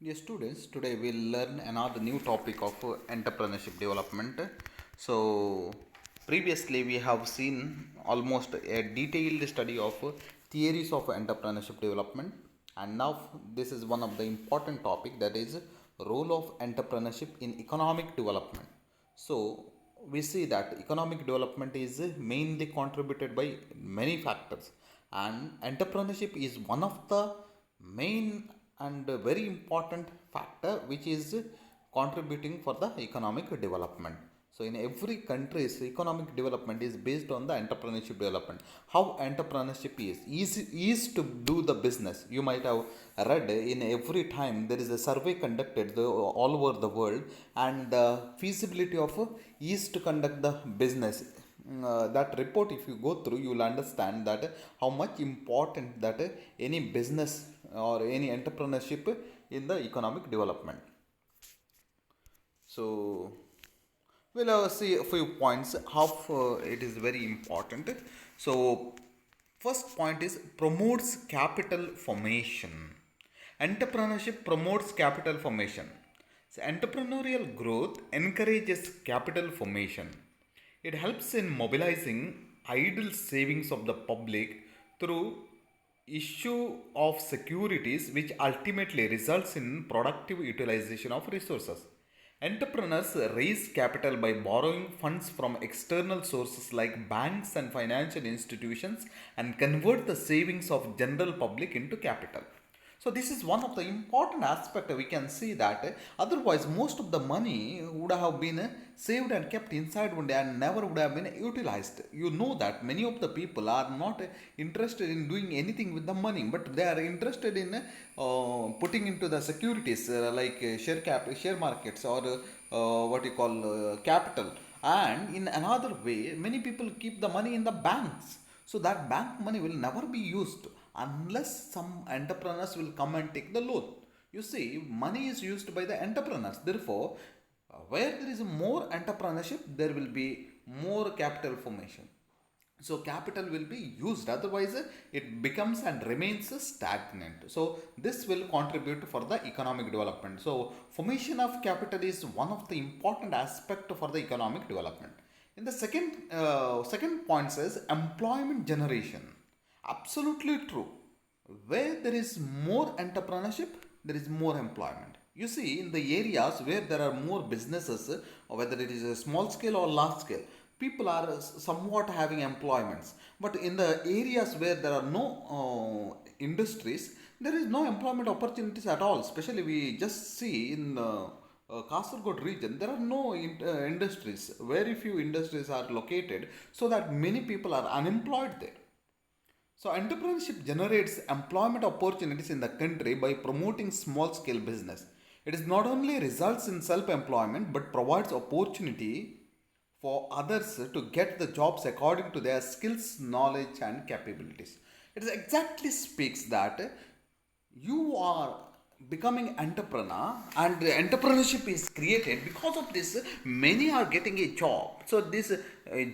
Dear students, today we'll learn another new topic of entrepreneurship development. So, previously we have seen almost a detailed study of theories of entrepreneurship development, and now this is one of the important topic, that is role of entrepreneurship in economic development. So, we see that economic development is mainly contributed by many factors, and entrepreneurship is one of the main and very important factor which is contributing for the economic development. So in every country's economic development is based on the entrepreneurship development. How entrepreneurship is to do the business. You might have read, in every time there is a survey conducted all over the world, and the feasibility of is to conduct the business. That report, if you go through, you will understand that how much important that any business or any entrepreneurship in the economic development. So we'll see a few points how it is very important. So first point is promotes capital formation. Entrepreneurship promotes capital formation. So entrepreneurial growth encourages capital formation. It helps in mobilizing idle savings of the public through issue of securities, which ultimately results in productive utilization of resources. Entrepreneurs raise capital by borrowing funds from external sources like banks and financial institutions and convert the savings of general public into capital. So this is one of the important aspect we can see that otherwise most of the money would have been saved and kept inside one day and never would have been utilized. You know that many of the people are not interested in doing anything with the money, but they are interested in putting into the securities like share markets or what you call capital. And in another way, many people keep the money in the banks. So that bank money will never be used unless some entrepreneurs will come and take the loan. You see, money is used by the entrepreneurs. Therefore, where there is more entrepreneurship, there will be more capital formation. So capital will be used, otherwise it becomes and remains stagnant. So this will contribute for the economic development. So formation of capital is one of the important aspect for the economic development. In the second point says employment generation. Absolutely true. Where there is more entrepreneurship, there is more employment. You see, in the areas where there are more businesses, or whether it is a small scale or large scale, people are somewhat having employments. But in the areas where there are no industries, there is no employment opportunities at all. Especially, we just see in Kasargod region, there are no industries. Very few industries are located, so that many people are unemployed there. So, entrepreneurship generates employment opportunities in the country by promoting small scale business. It is not only results in self employment but provides opportunity for others to get the jobs according to their skills, knowledge, and capabilities. It is exactly speaks that you are becoming entrepreneur, and the entrepreneurship is created. Because of this, many are getting a job. So this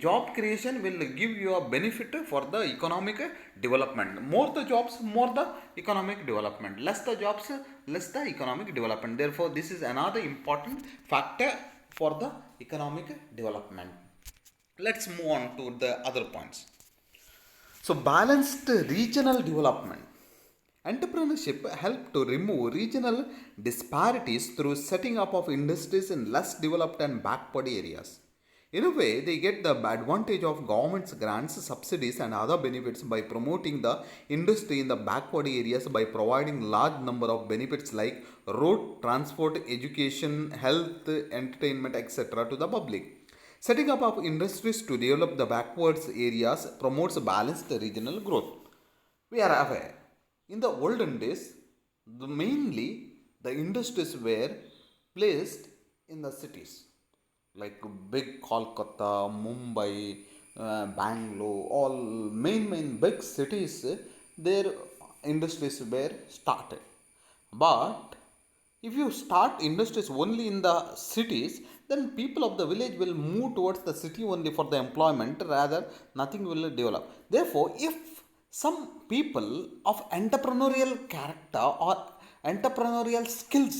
job creation will give you a benefit for the economic development. More the jobs, more the economic development. Less the jobs, less the economic development. Therefore this is another important factor for the economic development. Let's move on to the other points. So balanced regional development. Entrepreneurship help to remove regional disparities through setting up of industries in less developed and backward areas. In a way, they get the advantage of government's grants, subsidies, and other benefits by promoting the industry in the backward areas by providing large number of benefits like road, transport, education, health, entertainment, etc. to the public. Setting up of industries to develop the backwards areas promotes balanced regional growth. We are aware, in the olden days, mainly the industries were placed in the cities like big Kolkata, Mumbai, Bangalore, all main big cities. Their industries were started. But if you start industries only in the cities, then people of the village will move towards the city only for the employment, rather nothing will develop. Therefore, if some people of entrepreneurial character or entrepreneurial skills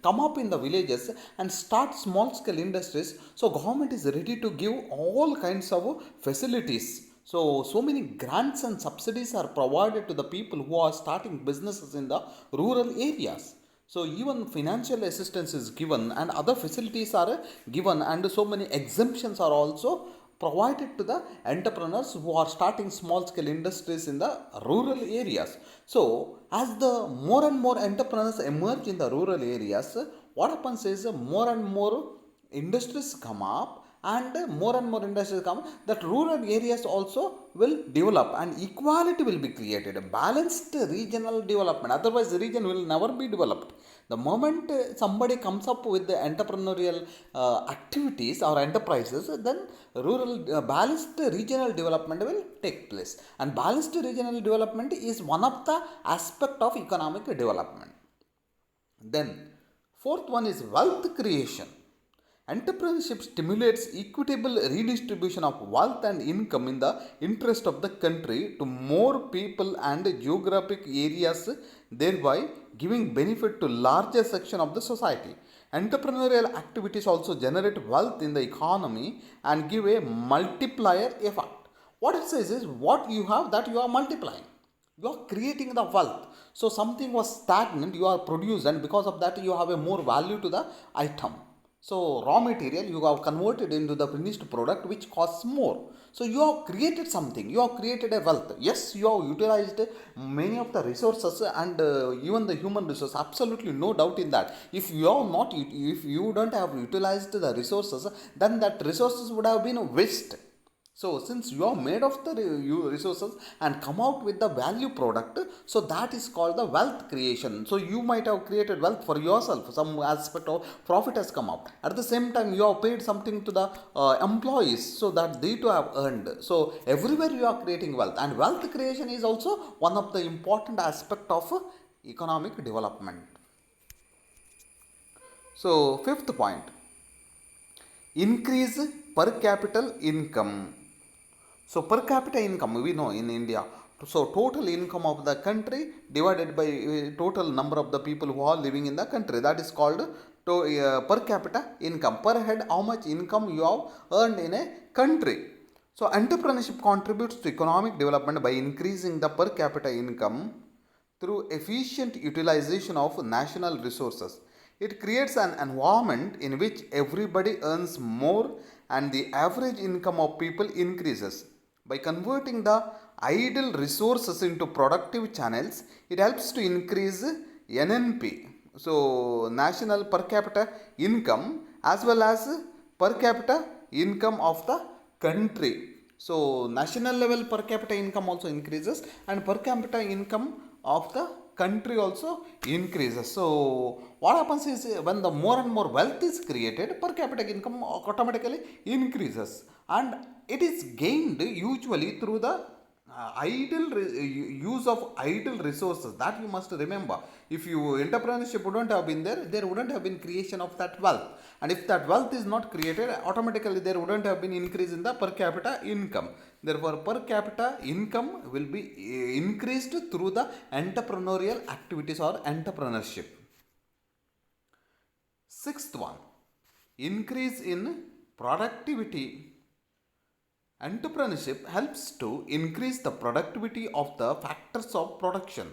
come up in the villages and start small scale industries. So government is ready to give all kinds of facilities. So many grants and subsidies are provided to the people who are starting businesses in the rural areas. So even financial assistance is given and other facilities are given, and so many exemptions are also provided to the entrepreneurs who are starting small scale industries in the rural areas. So as the more and more entrepreneurs emerge in the rural areas, what happens is more and more industries come up, and more industries come, that rural areas also will develop and equality will be created, a balanced regional development. Otherwise the region will never be developed. The moment somebody comes up with the entrepreneurial activities or enterprises, then rural balanced regional development will take place, and balanced regional development is one of the aspect of economic development. Then fourth one is wealth creation. Entrepreneurship stimulates equitable redistribution of wealth and income in the interest of the country to more people and geographic areas, thereby giving benefit to larger section of the society. Entrepreneurial activities also generate wealth in the economy and give a multiplier effect. What it says is, what you have, that you are multiplying, you are creating the wealth. So something was stagnant, you are produced, and because of that you have a more value to the item. So raw material you have converted into the finished product which costs more. So you have created something, you have created a wealth. Yes, you have utilized many of the resources, and even the human resource, absolutely no doubt in that. If you are not, if you don't have utilized the resources, then that resources would have been waste. So since you are made of the resources and come out with the value product, so that is called the wealth creation. So you might have created wealth for yourself, some aspect of profit has come out. At the same time you have paid something to the employees, so that they too have earned. So everywhere you are creating wealth, and wealth creation is also one of the important aspect of economic development. So fifth point, increase per capita income. So per capita income, we know in India, so total income of the country divided by total number of the people who are living in the country, that is called per capita income. Per head, how much income you have earned in a country. So entrepreneurship contributes to economic development by increasing the per capita income through efficient utilization of national resources. It creates an environment in which everybody earns more and the average income of people increases. By converting the idle resources into productive channels, it helps to increase NNP, so national per capita income, as well as per capita income of the country. So national level per capita income also increases, and per capita income of the country also increases. So what happens is, when the more and more wealth is created, per capita income automatically increases, and it is gained usually through the use of idle resources. That you must remember. If you entrepreneurship wouldn't have been there, there wouldn't have been creation of that wealth, and if that wealth is not created, automatically there wouldn't have been increase in the per capita income. Therefore per capita income will be increased through the entrepreneurial activities or entrepreneurship. Sixth one, increase in productivity. Entrepreneurship helps to increase the productivity of the factors of production.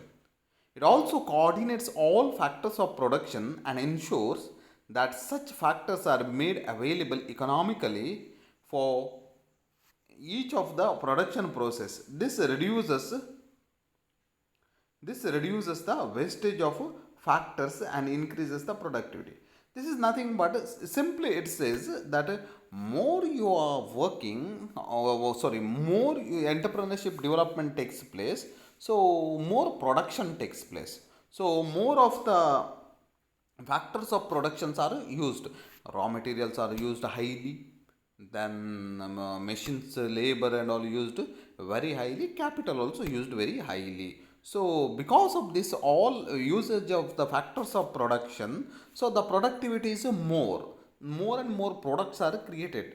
It also coordinates all factors of production and ensures that such factors are made available economically for each of the production process. This reduces the wastage of factors and increases the productivity. This is nothing but, simply it says that more you are working, more entrepreneurship development takes place, so more production takes place. So more of the factors of productions are used. Raw materials are used highly, then machines, labor and all used very highly, capital also used very highly. So because of this all usage of the factors of production, so the productivity is more and more products are created.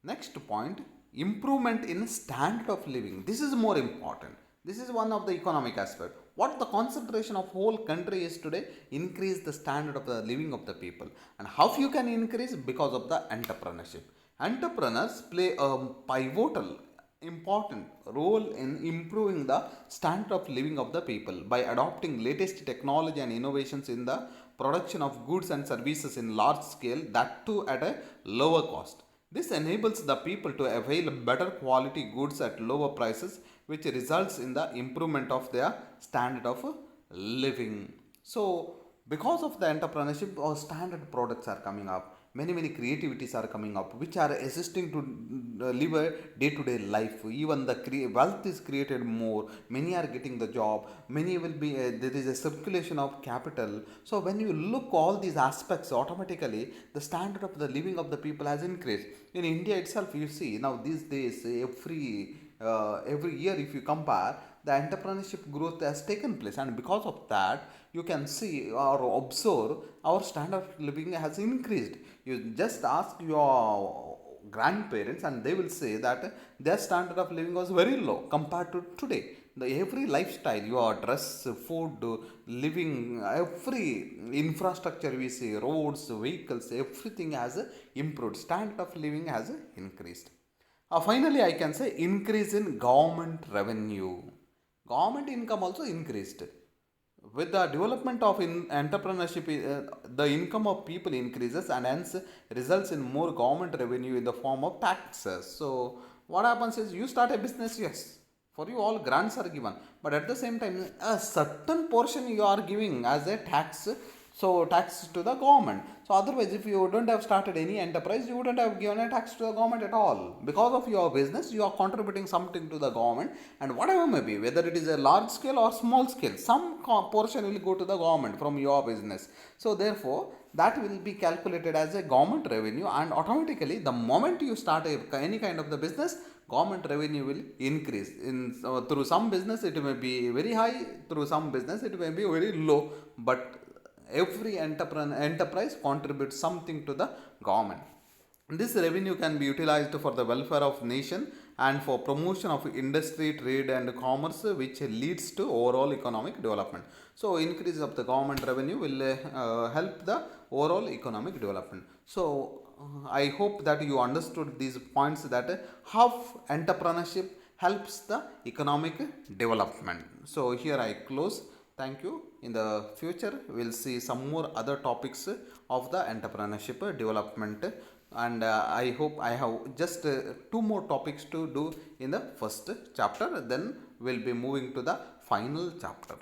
Next point, improvement in standard of living. This is more important. This is one of the economic aspect. What the concentration of whole country is today, increase the standard of the living of the people. And how you can increase? Because of the entrepreneurship. Entrepreneurs play a pivotal important role in improving the standard of living of the people by adopting latest technology and innovations in the production of goods and services in large scale, that too at a lower cost. This enables the people to avail better quality goods at lower prices, which results in the improvement of their standard of living. So, because of the entrepreneurship, standard products are coming up. Many creativities are coming up, which are assisting to live a day-to-day life. Even the wealth is created more. Many are getting the job. Many will be. There is a circulation of capital. So when you look all these aspects, automatically the standard of the living of the people has increased. In India itself, you see now these days every year if you compare, the entrepreneurship growth has taken place, and because of that you can see or observe our standard of living has increased. You just ask your grandparents and they will say that their standard of living was very low compared to today. The every lifestyle, your dress, food, living, every infrastructure, we see roads, vehicles, everything has improved. Standard of living has increased. Finally, I can say increase in government revenue. Government income also increased. With the development of entrepreneurship, the income of people increases and hence results in more government revenue in the form of taxes. So, what happens is you start a business, yes, for you all grants are given, but at the same time, a certain portion you are giving as a tax, so tax to the government. So otherwise, if you don't have started any enterprise, you wouldn't have given a tax to the government at all. Because of your business, you are contributing something to the government, and whatever may be, whether it is a large scale or small scale, some portion will go to the government from your business. So therefore, that will be calculated as a government revenue, and automatically the moment you start any kind of the business, government revenue will increase. In through some business it may be very high, through some business it may be very low, but every enterprise contributes something to the government. This revenue can be utilized for the welfare of nation and for promotion of industry, trade and commerce, which leads to overall economic development. So increase of the government revenue will help the overall economic development. So I hope that you understood these points, that how entrepreneurship helps the economic development. So here I close. Thank you. In the future, we'll see some more other topics of the entrepreneurship development, and I hope I have just two more topics to do in the first chapter. Then we'll be moving to the final chapter.